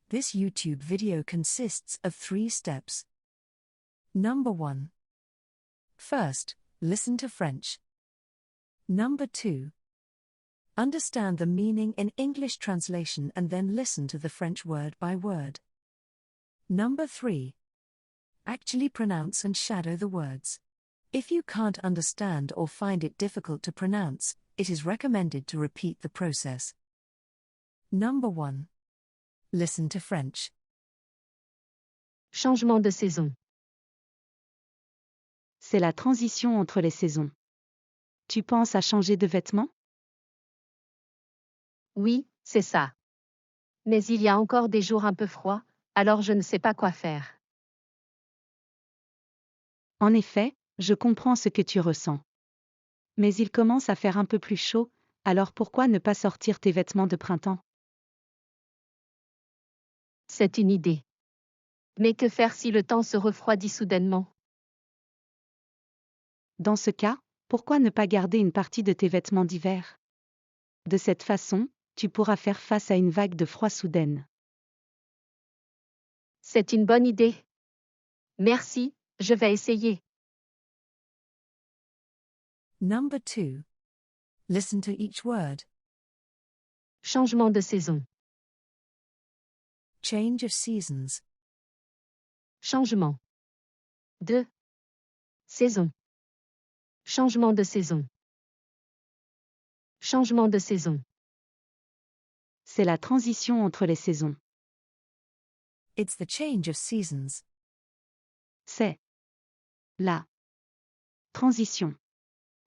This YouTube video consists of 3 steps. Number 1. First, listen to French. Number 2. Understand the meaning in English translation and then listen to the French word by word. Number 3. Actually pronounce and shadow the words. If you can't understand or find it difficult to pronounce, it is recommended to repeat the process. Number 1. Listen to French. Changement de saison. C'est la transition entre les saisons. Tu penses à changer de vêtements? Oui, c'est ça. Mais il y a encore des jours un peu froids, alors je ne sais pas quoi faire. En effet, je comprends ce que tu ressens. Mais il commence à faire un peu plus chaud, alors pourquoi ne pas sortir tes vêtements de printemps? C'est une idée. Mais que faire si le temps se refroidit soudainement? Dans ce cas, pourquoi ne pas garder une partie de tes vêtements d'hiver? De cette façon, tu pourras faire face à une vague de froid soudaine. C'est une bonne idée. Merci, je vais essayer. Number 2. Listen to each word. Changement de saison. Change of seasons. Changement. De saison. Changement de saison. Changement de saison. C'est la transition entre les saisons. It's the change of seasons. C'est la transition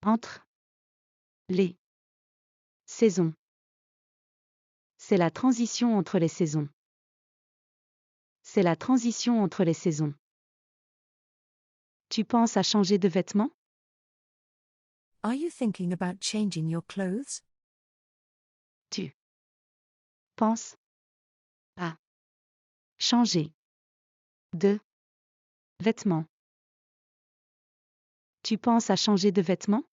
entre les saisons. C'est la transition entre les saisons. C'est la transition entre les saisons. Tu penses à changer de vêtements? Are you thinking about changing your clothes? Tu penses à changer de vêtements? Tu penses à changer de vêtements?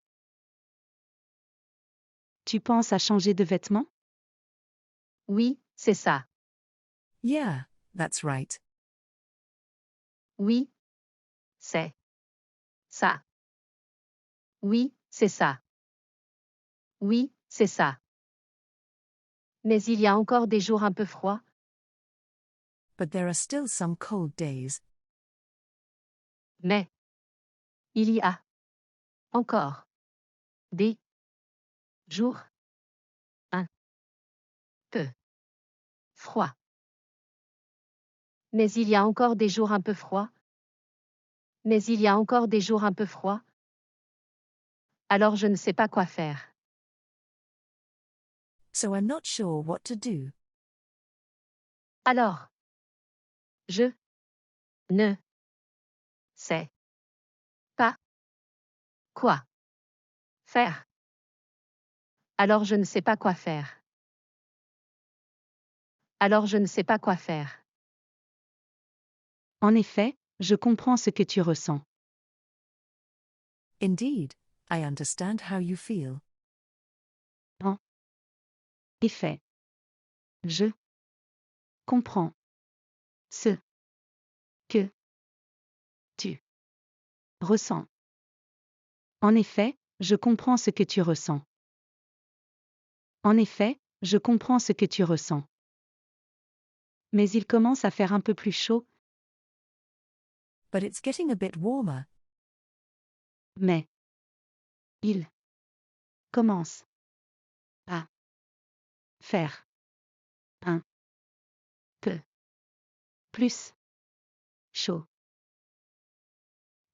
Tu penses à changer de vêtements? Oui, c'est ça. Yeah, that's right. Oui. C'est ça. Oui, c'est ça. Oui, c'est ça. Mais il y a encore des jours un peu froids. But there are still some cold days. Mais il y a encore des jours un peu froids. Mais il y a encore des jours un peu froids. Mais il y a encore des jours un peu froids. Alors je ne sais pas quoi faire. So I'm not sure what to do. Alors je ne sais pas quoi faire. Alors je ne sais pas quoi faire. Alors je ne sais pas quoi faire. En effet, je comprends ce que tu ressens. Indeed, I understand how you feel. En effet, je comprends ce que tu ressens. En effet, je comprends ce que tu ressens. En effet, je comprends ce que tu ressens. Mais il commence à faire un peu plus chaud. But it's getting a bit warmer. Mais il commence à faire un peu plus chaud.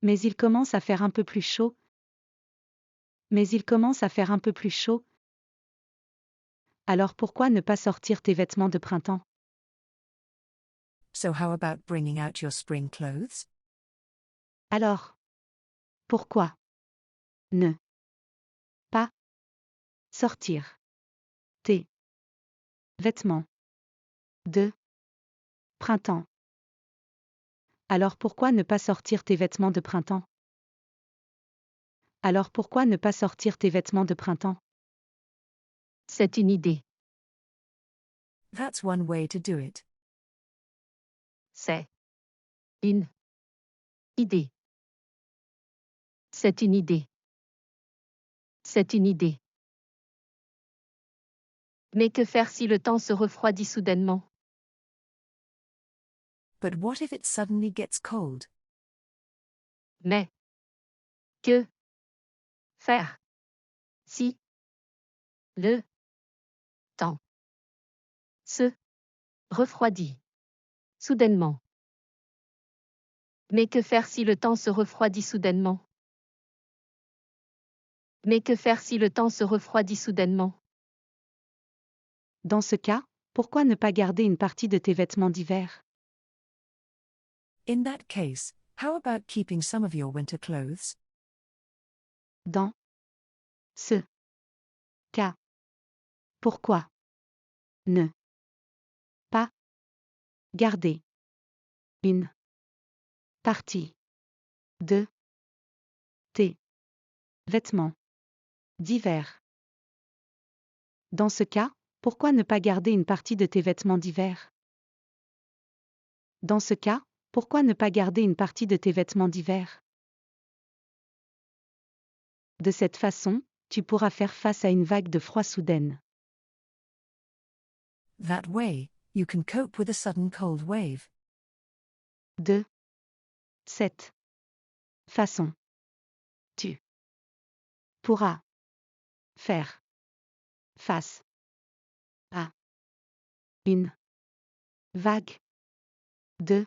Mais il commence à faire un peu plus chaud. Mais il commence à faire un peu plus chaud. Alors pourquoi ne pas sortir tes vêtements de printemps? So how about bringing out your spring clothes? Alors, pourquoi ne pas sortir tes vêtements de printemps? Alors pourquoi ne pas sortir tes vêtements de printemps? Alors pourquoi ne pas sortir tes vêtements de printemps? C'est une idée. That's one way to do it. C'est une idée. C'est une idée. C'est une idée. Mais que faire si le temps se refroidit soudainement? But what if it suddenly gets cold? Mais que faire si le temps se refroidit soudainement? Mais que faire si le temps se refroidit soudainement? Mais que faire si le temps se refroidit soudainement? Dans ce cas, pourquoi ne pas garder une partie de tes vêtements d'hiver? In that case, how about keeping some of your winter clothes? Dans ce cas, pourquoi ne pas garder une partie de tes vêtements d'hiver? Dans ce cas, pourquoi ne pas garder une partie de tes vêtements d'hiver? Dans ce cas, pourquoi ne pas garder une partie de tes vêtements d'hiver? De cette façon, tu pourras faire face à une vague de froid soudaine. That way, you can cope with a sudden cold wave. De cette façon, tu pourras faire face à une vague de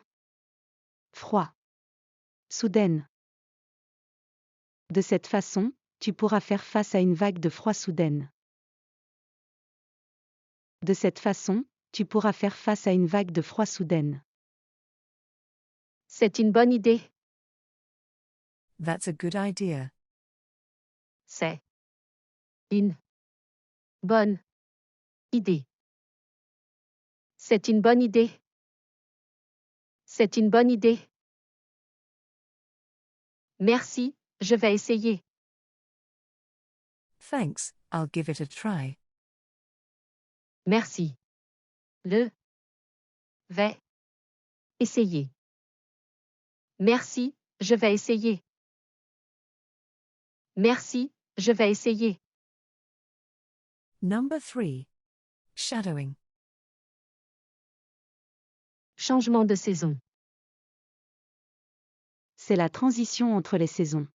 froid soudaine. De cette façon, tu pourras faire face à une vague de froid soudaine. De cette façon, tu pourras faire face à une vague de froid soudaine. C'est une bonne idée. That's a good idea. C'est une bonne idée. C'est une bonne idée. C'est une bonne idée. Merci, je vais essayer. Thanks, I'll give it a try. Merci. Le vais essayer. Merci, je vais essayer. Merci, je vais essayer. Number 3. Shadowing. Changement de saison. C'est la transition entre les saisons.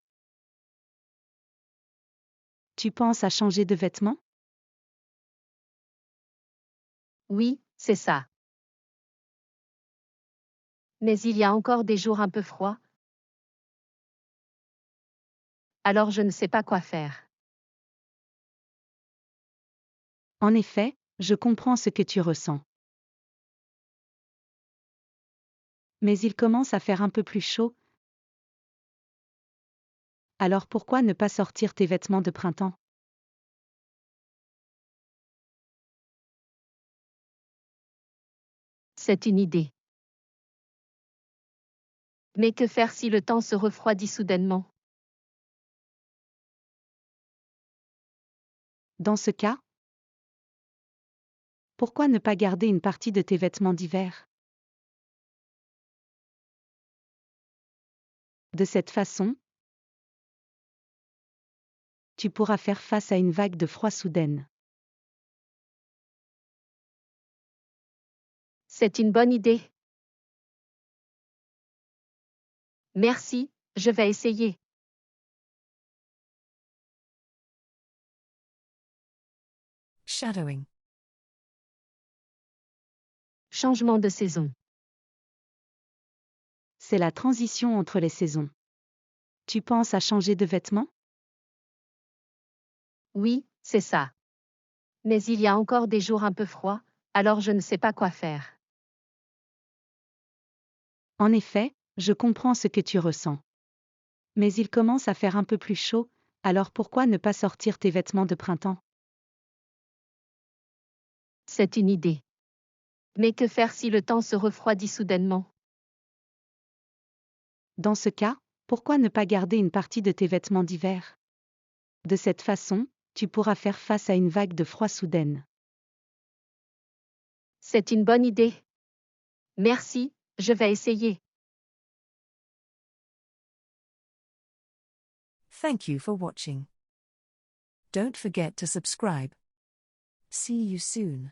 Tu penses à changer de vêtements? Oui, c'est ça. Mais il y a encore des jours un peu froids. Alors je ne sais pas quoi faire. En effet, je comprends ce que tu ressens. Mais il commence à faire un peu plus chaud. Alors pourquoi ne pas sortir tes vêtements de printemps? C'est une idée. Mais que faire si le temps se refroidit soudainement? Dans ce cas, pourquoi ne pas garder une partie de tes vêtements d'hiver? De cette façon, tu pourras faire face à une vague de froid soudaine. C'est une bonne idée. Merci, je vais essayer. Shadowing. Changement de saison. C'est la transition entre les saisons. Tu penses à changer de vêtements? Oui, c'est ça. Mais il y a encore des jours un peu froids, alors je ne sais pas quoi faire. En effet, je comprends ce que tu ressens. Mais il commence à faire un peu plus chaud, alors pourquoi ne pas sortir tes vêtements de printemps? C'est une idée. Mais que faire si le temps se refroidit soudainement? Dans ce cas, pourquoi ne pas garder une partie de tes vêtements d'hiver? De cette façon, tu pourras faire face à une vague de froid soudaine. C'est une bonne idée. Merci, Je vais essayer. Thank you for watching. Don't forget to subscribe. See you soon.